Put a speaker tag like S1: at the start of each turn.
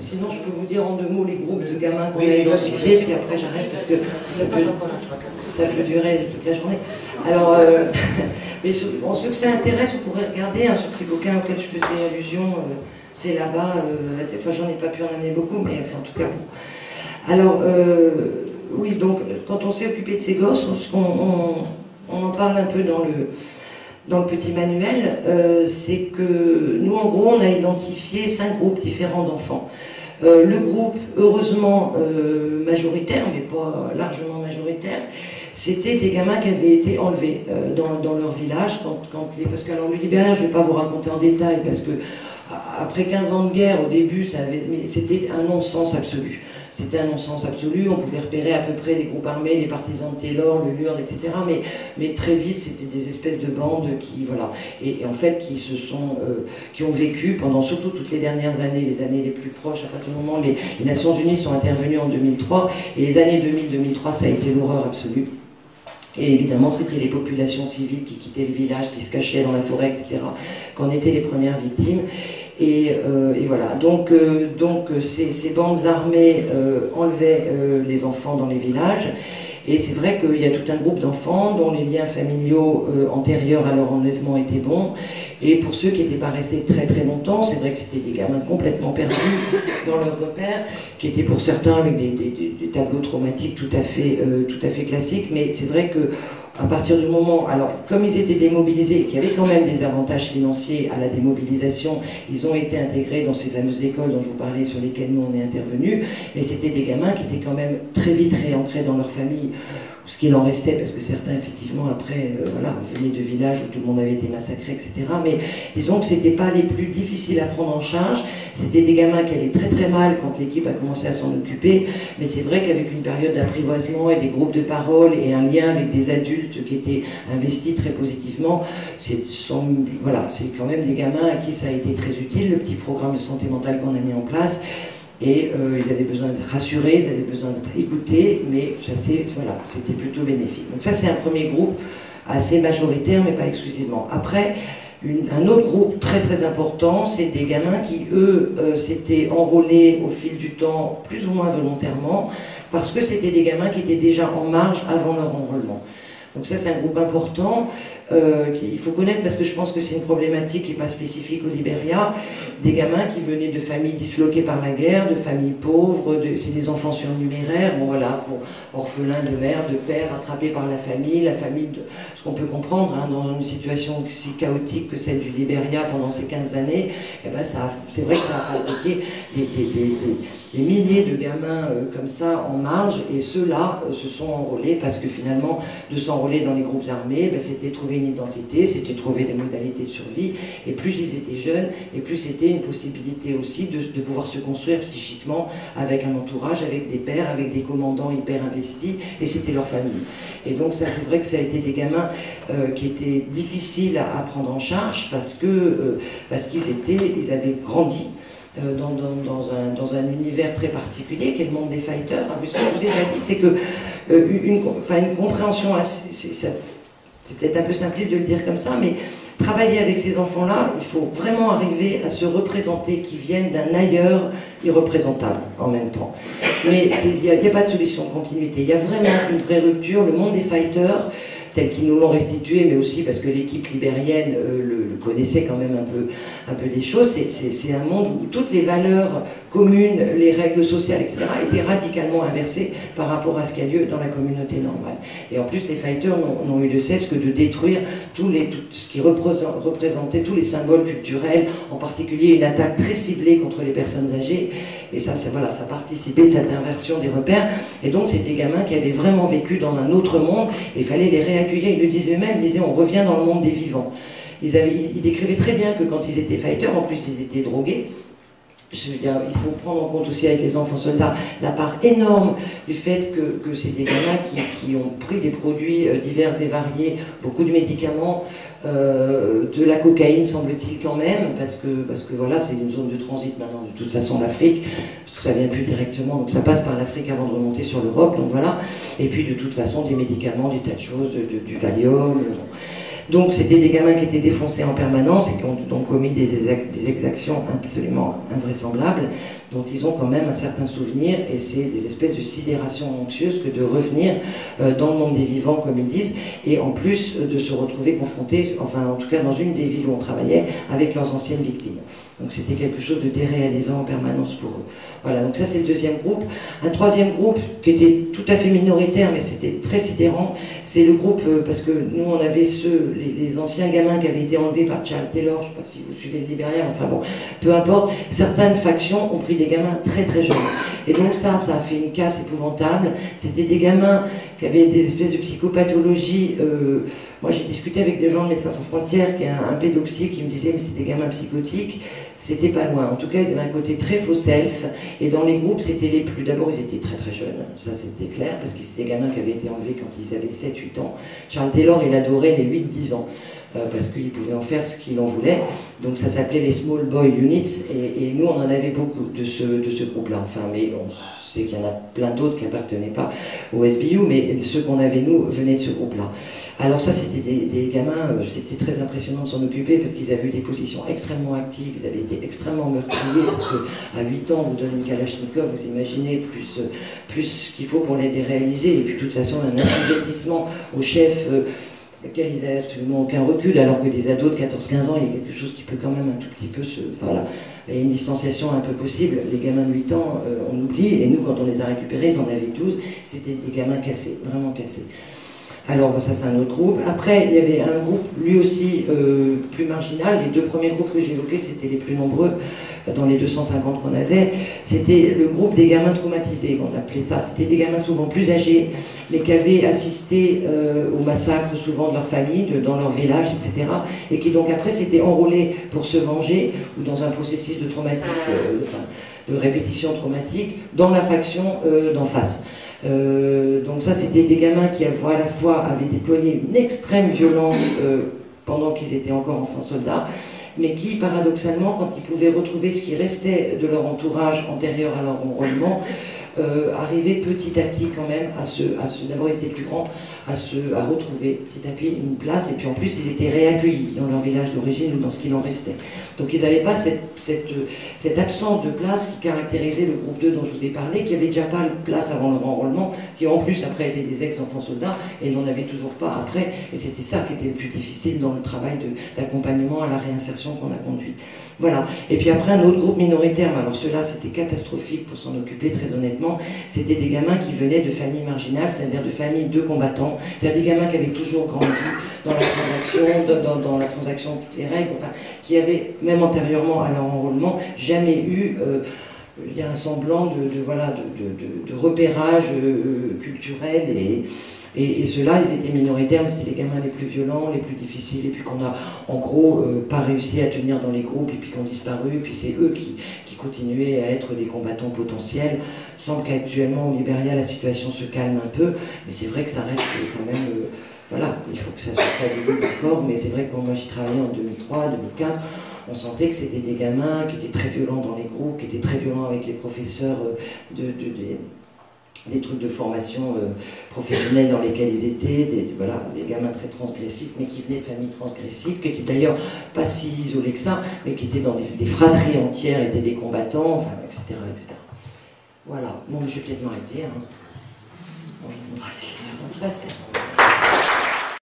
S1: Sinon, je peux vous dire en 2 mots les groupes de gamins qu'on a identifiés, puis après j'arrête parce que ça peut durer toute la journée. Alors, mais ceux que ça intéresse, vous pourrez regarder ce petit bouquin auquel je faisais allusion, c'est là-bas. Enfin, j'en ai pas pu en amener beaucoup, mais enfin, en tout cas vous. Alors, oui, donc quand on s'est occupé de ces gosses, on en parle un peu dans le petit manuel, c'est que nous, en gros, on a identifié 5 groupes différents d'enfants. Le groupe, heureusement majoritaire, mais pas largement majoritaire, c'était des gamins qui avaient été enlevés dans leur village. Parce que alors, le Libéria, je ne vais pas vous raconter en détail, parce que après 15 ans de guerre, au début, mais c'était un non-sens absolu. C'était un non-sens absolu, on pouvait repérer à peu près les groupes armés, les partisans de Taylor, le Lurde, etc. Mais très vite, c'était des espèces de bandes qui, voilà, et en fait, qui ont vécu pendant surtout toutes les dernières années, les années les plus proches, à partir du moment où les Nations Unies sont intervenues en 2003, et les années 2000-2003, ça a été l'horreur absolue. Et évidemment, c'était les populations civiles qui quittaient le village, qui se cachaient dans la forêt, etc., qu'on était les premières victimes. Et voilà, donc ces bandes armées enlevaient les enfants dans les villages, et c'est vrai qu'il y a tout un groupe d'enfants dont les liens familiaux antérieurs à leur enlèvement étaient bons, et pour ceux qui n'étaient pas restés très très longtemps, c'est vrai que c'était des gamins complètement perdus dans leurs repères, qui étaient pour certains avec des tableaux traumatiques tout à fait classiques, mais c'est vrai que à partir du moment, alors comme ils étaient démobilisés, qu'il y avait quand même des avantages financiers à la démobilisation, ils ont été intégrés dans ces fameuses écoles dont je vous parlais, sur lesquelles nous on est intervenus, mais c'était des gamins qui étaient quand même très vite réancrés dans leur famille, ce qu'il en restait, parce que certains effectivement après, voilà, venaient de villages où tout le monde avait été massacré, etc. Mais disons que c'était pas les plus difficiles à prendre en charge, c'était des gamins qui allaient très très mal quand l'équipe a commencé à s'en occuper, mais c'est vrai qu'avec une période d'apprivoisement et des groupes de parole et un lien avec des adultes qui étaient investis très positivement, c'est quand même des gamins à qui ça a été très utile, le petit programme de santé mentale qu'on a mis en place. Et ils avaient besoin d'être rassurés, ils avaient besoin d'être écoutés, mais voilà, c'était plutôt bénéfique. Donc ça, c'est un premier groupe assez majoritaire, mais pas exclusivement. Après, un autre groupe très très important, c'est des gamins qui, eux, s'étaient enrôlés au fil du temps, plus ou moins volontairement, parce que c'était des gamins qui étaient déjà en marge avant leur enrôlement. Donc ça, c'est un groupe important qu'il faut connaître, parce que je pense que c'est une problématique qui n'est pas spécifique au Libéria. Des gamins qui venaient de familles disloquées par la guerre, de familles pauvres, c'est des enfants surnuméraires, bon voilà, pour orphelins de mère, de père, attrapés par la famille, ce qu'on peut comprendre, hein, dans une situation aussi chaotique que celle du Libéria pendant ces 15 années, eh ben c'est vrai que ça a fabriqué des milliers de gamins comme ça en marge, et ceux-là se sont enrôlés parce que finalement, de s'enrôler dans les groupes armés, ben, c'était trouver une identité, c'était trouver des modalités de survie, et plus ils étaient jeunes, et plus c'était une possibilité aussi de pouvoir se construire psychiquement avec un entourage, avec des pères, avec des commandants hyper investis, et c'était leur famille. Et donc ça, c'est vrai que ça a été des gamins qui étaient difficiles à prendre en charge parce qu'ils avaient grandi dans un univers très particulier qui est le monde des fighters. Hein, puisque je vous ai déjà dit, c'est que une compréhension, c'est peut-être un peu simpliste de le dire comme ça, mais travailler avec ces enfants-là, il faut vraiment arriver à se représenter qu'ils viennent d'un ailleurs irreprésentable en même temps. Mais il n'y a pas de solution de continuité, il y a vraiment une vraie rupture. Le monde des fighters, tel qu'ils nous l'ont restitué, mais aussi parce que l'équipe libérienne le connaissait quand même un peu des choses, c'est un monde où toutes les valeurs communes, les règles sociales, etc., étaient radicalement inversées par rapport à ce qui a lieu dans la communauté normale. Et en plus, les fighters n'ont eu de cesse que de détruire tout ce qui représentait tous les symboles culturels, en particulier une attaque très ciblée contre les personnes âgées. Et ça participait de cette inversion des repères. Et donc, c'est des gamins qui avaient vraiment vécu dans un autre monde, et il fallait les réaccueillir. Ils le disaient eux-mêmes, ils disaient on revient dans le monde des vivants. Ils décrivaient très bien que quand ils étaient fighters, en plus ils étaient drogués. Je veux dire, il faut prendre en compte aussi avec les enfants soldats la part énorme du fait que c'est des gamins qui ont pris des produits divers et variés, beaucoup de médicaments, de la cocaïne semble-t-il quand même, parce que voilà, c'est une zone de transit maintenant de toute façon l'Afrique, parce que ça vient plus directement, donc ça passe par l'Afrique avant de remonter sur l'Europe, donc voilà, et puis de toute façon des médicaments, des tas de choses, du Valium, bon. Donc c'était des gamins qui étaient défoncés en permanence et qui ont donc commis des exactions absolument invraisemblables. dont ils ont quand même un certain souvenir, et c'est des espèces de sidération anxieuse que de revenir dans le monde des vivants, comme ils disent, et en plus de se retrouver confrontés, enfin en tout cas dans une des villes où on travaillait, avec leurs anciennes victimes. Donc c'était quelque chose de déréalisant en permanence pour eux. Voilà, donc ça c'est le deuxième groupe. Un troisième groupe qui était tout à fait minoritaire, mais c'était très sidérant, c'est le groupe, parce que nous on avait les anciens gamins qui avaient été enlevés par Charles Taylor, je ne sais pas si vous suivez le Libéria, enfin bon, peu importe, certaines factions ont pris des gamins très très jeunes. Et donc ça a fait une casse épouvantable. C'était des gamins qui avaient des espèces de psychopathologies. Moi j'ai discuté avec des gens de Médecins Sans Frontières, qui est un pédopsie, qui me disait mais c'est des gamins psychotiques. C'était pas loin. En tout cas, ils avaient un côté très faux self. Et dans les groupes, c'était les plus. D'abord, ils étaient très très jeunes. Ça, c'était clair, parce que c'était des gamins qui avaient été enlevés quand ils avaient 7-8 ans. Charles Taylor, il adorait les 8-10 ans. Parce qu'il pouvait en faire ce qu'il en voulait. Donc ça s'appelait les Small Boy Units. Et nous, on en avait beaucoup de ce groupe-là. Enfin, mais on sait qu'il y en a plein d'autres qui n'appartenaient pas au SBU, mais ceux qu'on avait, nous, venaient de ce groupe-là. Alors ça, c'était des gamins, c'était très impressionnant de s'en occuper, parce qu'ils avaient eu des positions extrêmement actives, ils avaient été extrêmement meurtriers, parce qu'à 8 ans, on vous donne une Kalachnikov, vous imaginez plus ce qu'il faut pour les déréaliser, et puis de toute façon, un assujettissement au chef, auquel ils n'avaient absolument aucun recul, alors que des ados de 14-15 ans, il y a quelque chose qui peut quand même un tout petit peu se... Enfin, là, il y a une distanciation un peu possible. Les gamins de 8 ans, on oublie, et nous, quand on les a récupérés, ils en avaient 12, c'était des gamins cassés, vraiment cassés. Alors, ça, c'est un autre groupe. Après, il y avait un groupe, lui aussi, plus marginal. Les deux premiers groupes que j'ai évoqués, c'était les plus nombreux, dans les 250 qu'on avait. C'était le groupe des gamins traumatisés, on appelait ça. C'était des gamins souvent plus âgés, mais qui avaient assisté au massacre, souvent de leur famille, dans leur village, etc. Et qui, donc, après, s'étaient enrôlés pour se venger, ou dans un processus de traumatique, de répétition traumatique, dans la faction d'en face. Donc ça, c'était des gamins qui à la fois avaient déployé une extrême violence pendant qu'ils étaient encore enfants soldats, mais qui, paradoxalement, quand ils pouvaient retrouver ce qui restait de leur entourage antérieur à leur enrôlement, arrivaient petit à petit quand même d'abord ils étaient plus grands, à retrouver petit à petit une place, et puis en plus ils étaient réaccueillis dans leur village d'origine ou dans ce qu'il en restait. Donc ils n'avaient pas cette absence de place qui caractérisait le groupe 2 dont je vous ai parlé, qui n'avait déjà pas de place avant leur enrôlement, qui en plus après étaient des ex-enfants soldats et n'en avaient toujours pas après, et c'était ça qui était le plus difficile dans le travail d'accompagnement à la réinsertion qu'on a conduit. Voilà. Et puis après, un autre groupe minoritaire, mais alors ceux-là, c'était catastrophique pour s'en occuper, très honnêtement. C'était des gamins qui venaient de familles marginales, c'est-à-dire de familles de combattants, c'est-à-dire des gamins qui avaient toujours grandi dans la transaction, dans la transaction toutes les règles, enfin, qui avaient, même antérieurement à leur enrôlement, jamais eu... il y a un semblant de repérage culturel et ceux-là, ils étaient minoritaires, mais c'était les gamins les plus violents, les plus difficiles, et puis qu'on a, en gros, pas réussi à tenir dans les groupes, et puis qui ont disparu, et puis c'est eux qui continuaient à être des combattants potentiels. Il semble qu'actuellement, au Libéria, la situation se calme un peu, mais c'est vrai que ça reste quand même... voilà, il faut que ça se stabilise encore, mais c'est vrai que quand moi j'y travaillais en 2003, 2004, on sentait que c'était des gamins qui étaient très violents dans les groupes, qui étaient très violents avec les professeurs des trucs de formation professionnelle dans lesquels ils étaient, voilà, des gamins très transgressifs, mais qui venaient de familles transgressives, qui étaient d'ailleurs pas si isolés que ça, mais qui étaient dans des fratries entières, étaient des combattants, enfin, etc., etc. Voilà, bon, je vais peut-être m'arrêter. Hein. Oui,